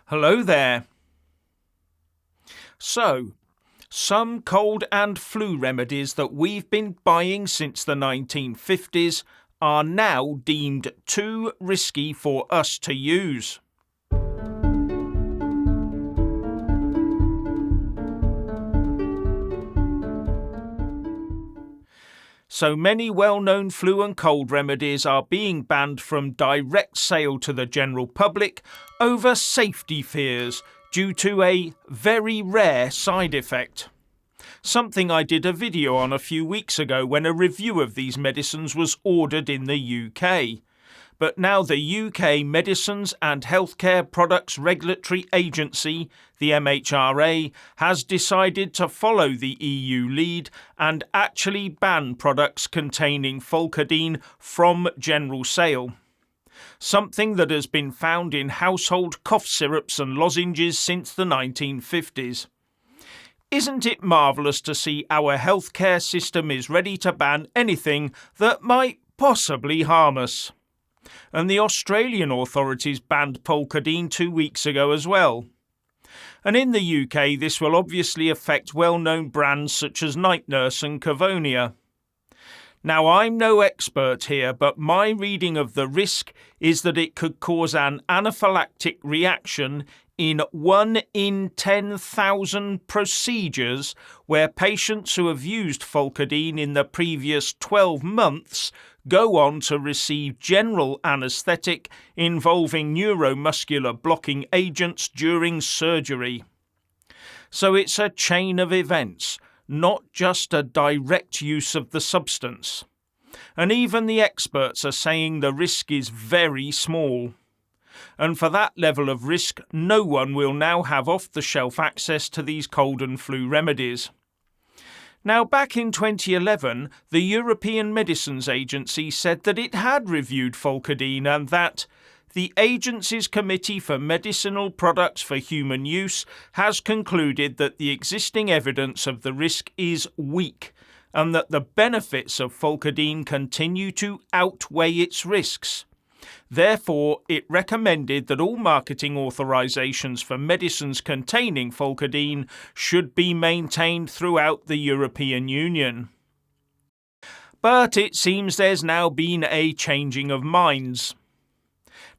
Hello there. So, some cold and flu remedies that we've been buying since the 1950s are now deemed too risky for us to use. So many well-known flu and cold remedies are being banned from direct sale to the general public over safety fears due to a very rare side effect. Something I did a video on a few weeks ago when a review of these medicines was ordered in the UK. But now the UK Medicines and Healthcare Products Regulatory Agency, the MHRA, has decided to follow the EU lead and actually ban products containing Pholcodine from general sale. Something that has been found in household cough syrups and lozenges since the 1950s. Isn't it marvellous to see our healthcare system is ready to ban anything that might possibly harm us? And the Australian authorities banned Pholcodine 2 weeks ago as well. And in the UK, this will obviously affect well-known brands such as Night Nurse and Cavonia. Now, I'm no expert here, but my reading of the risk is that it could cause an anaphylactic reaction in 1 in 10,000 procedures where patients who have used Pholcodine in the previous 12 months go on to receive general anaesthetic involving neuromuscular blocking agents during surgery. So it's a chain of events, not just a direct use of the substance. And even the experts are saying the risk is very small. And for that level of risk, no one will now have off-the-shelf access to these cold and flu remedies. Now, back in 2011, the European Medicines Agency said that it had reviewed Pholcodine and that the agency's Committee for Medicinal Products for Human Use has concluded that the existing evidence of the risk is weak and that the benefits of Pholcodine continue to outweigh its risks. Therefore, it recommended that all marketing authorisations for medicines containing Pholcodine should be maintained throughout the European Union. But it seems there's now been a changing of minds.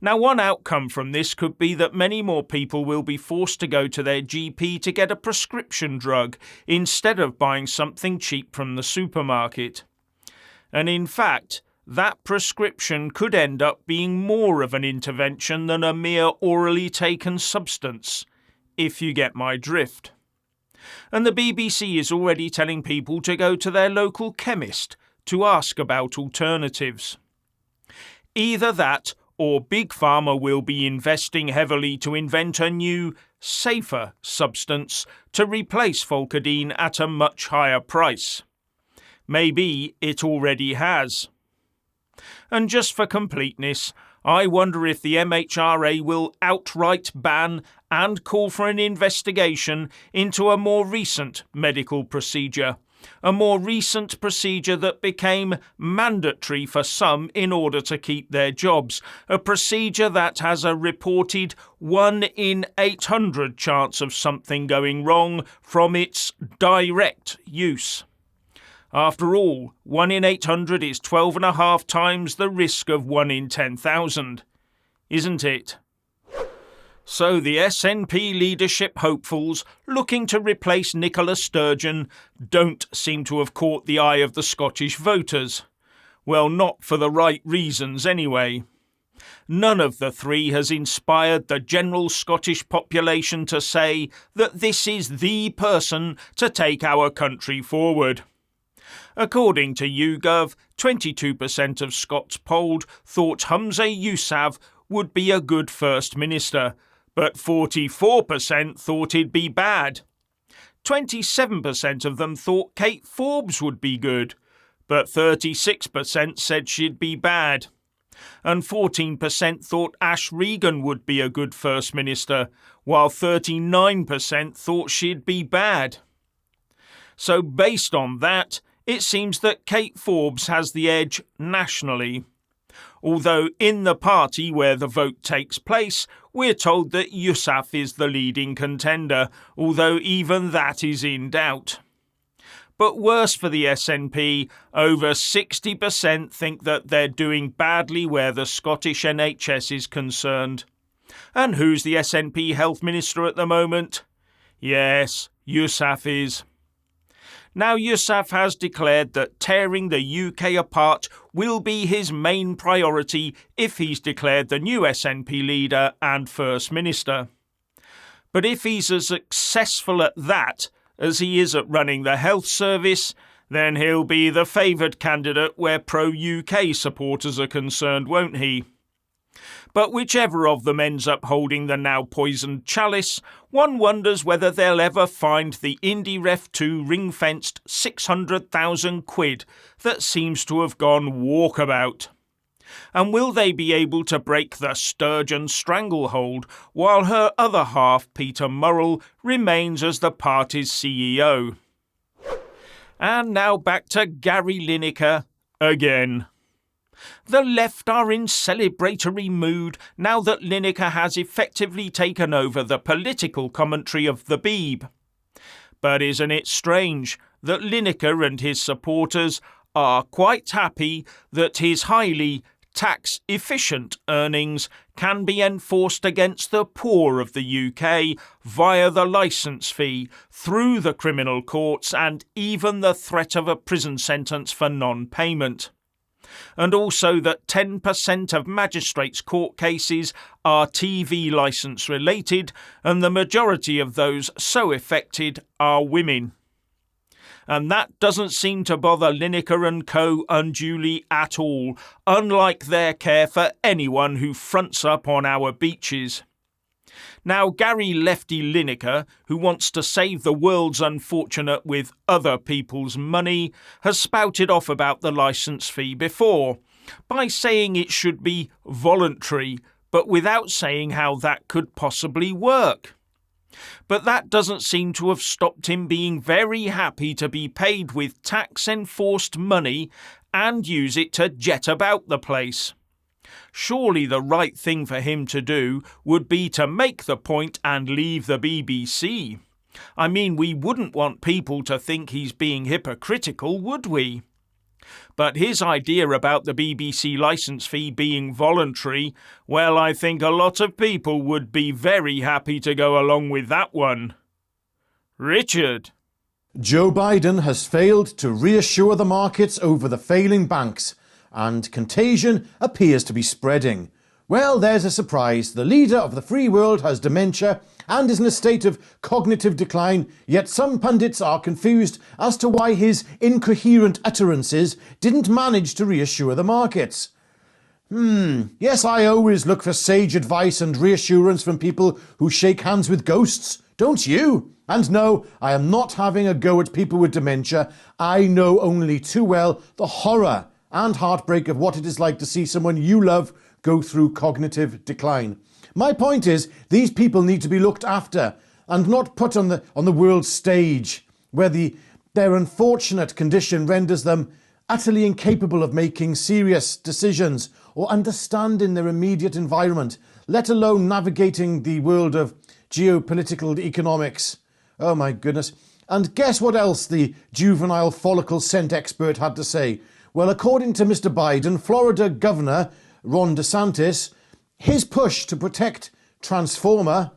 Now, one outcome from this could be that many more people will be forced to go to their GP to get a prescription drug instead of buying something cheap from the supermarket. And in fact, that prescription could end up being more of an intervention than a mere orally taken substance, if you get my drift. And the BBC is already telling people to go to their local chemist to ask about alternatives. Either that, or Big Pharma will be investing heavily to invent a new, safer substance to replace Pholcodine at a much higher price. Maybe it already has. And just for completeness, I wonder if the MHRA will outright ban and call for an investigation into a more recent medical procedure, a more recent procedure that became mandatory for some in order to keep their jobs, a procedure that has a reported 1 in 800 chance of something going wrong from its direct use. After all, 1 in 800 is 12.5 times the risk of 1 in 10,000, isn't it? So the SNP leadership hopefuls looking to replace Nicola Sturgeon don't seem to have caught the eye of the Scottish voters. Well, not for the right reasons anyway. None of the three has inspired the general Scottish population to say that this is the person to take our country forward. According to YouGov, 22% of Scots polled thought Humza Yousaf would be a good First Minister, but 44% thought he'd be bad. 27% of them thought Kate Forbes would be good, but 36% said she'd be bad. And 14% thought Ash Regan would be a good First Minister, while 39% thought she'd be bad. So based on that, it seems that Kate Forbes has the edge nationally. Although in the party where the vote takes place, we're told that Yousaf is the leading contender, although even that is in doubt. But worse for the SNP, over 60% think that they're doing badly where the Scottish NHS is concerned. And who's the SNP Health Minister at the moment? Yes, Yousaf is. Now, Yousaf has declared that tearing the UK apart will be his main priority if he's declared the new SNP leader and First Minister. But if he's as successful at that as he is at running the health service, then he'll be the favoured candidate where pro-UK supporters are concerned, won't he? But whichever of them ends up holding the now poisoned chalice, one wonders whether they'll ever find the Indy Ref 2 ring-fenced 600,000 quid that seems to have gone walkabout. And will they be able to break the Sturgeon stranglehold while her other half, Peter Murrell, remains as the party's CEO? And now back to Gary Lineker again. The left are in celebratory mood now that Lineker has effectively taken over the political commentary of the Beeb. But isn't it strange that Lineker and his supporters are quite happy that his highly tax-efficient earnings can be enforced against the poor of the UK via the licence fee, through the criminal courts and even the threat of a prison sentence for non-payment? And also that 10% of magistrates' court cases are TV licence related, and the majority of those so affected are women. And that doesn't seem to bother Lineker and co unduly at all, unlike their care for anyone who fronts up on our beaches. Now, Gary Lefty Lineker, who wants to save the world's unfortunate with other people's money, has spouted off about the licence fee before, by saying it should be voluntary, but without saying how that could possibly work. But that doesn't seem to have stopped him being very happy to be paid with tax-enforced money and use it to jet about the place. Surely the right thing for him to do would be to make the point and leave the BBC. I mean, we wouldn't want people to think he's being hypocritical, would we? But his idea about the BBC licence fee being voluntary, well, I think a lot of people would be very happy to go along with that one. Richard. Joe Biden has failed to reassure the markets over the failing banks, and contagion appears to be spreading. Well, there's a surprise. The leader of the free world has dementia and is in a state of cognitive decline, yet some pundits are confused as to why his incoherent utterances didn't manage to reassure the markets. Yes, I always look for sage advice and reassurance from people who shake hands with ghosts, don't you? And no, I am not having a go at people with dementia. I know only too well the horror and heartbreak of what it is like to see someone you love go through cognitive decline. My point is, these people need to be looked after and not put on the world stage where their unfortunate condition renders them utterly incapable of making serious decisions or understanding their immediate environment, let alone navigating the world of geopolitical economics. Oh my goodness. And guess what else the juvenile follicle scent expert had to say? Well, according to Mr. Biden, Florida Governor Ron DeSantis, his push to protect transformer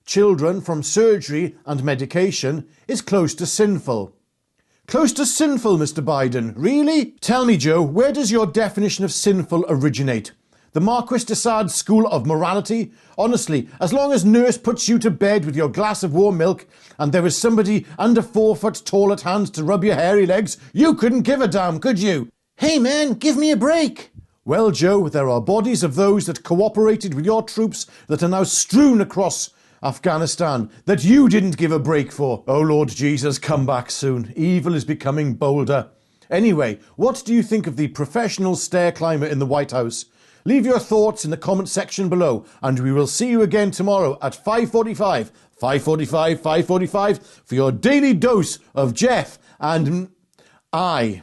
children from surgery and medication is close to sinful. Close to sinful, Mr. Biden? Really? Tell me, Joe, where does your definition of sinful originate? The Marquis de Sade School of Morality? Honestly, as long as nurse puts you to bed with your glass of warm milk and there is somebody under 4 foot tall at hand to rub your hairy legs, you couldn't give a damn, could you? Hey man, give me a break. Well, Joe, there are bodies of those that cooperated with your troops that are now strewn across Afghanistan that you didn't give a break for. Oh, Lord Jesus, come back soon. Evil is becoming bolder. Anyway, what do you think of the professional stair climber in the White House? Leave your thoughts in the comment section below, and we will see you again tomorrow at 5:45 for your daily dose of Jeff and I.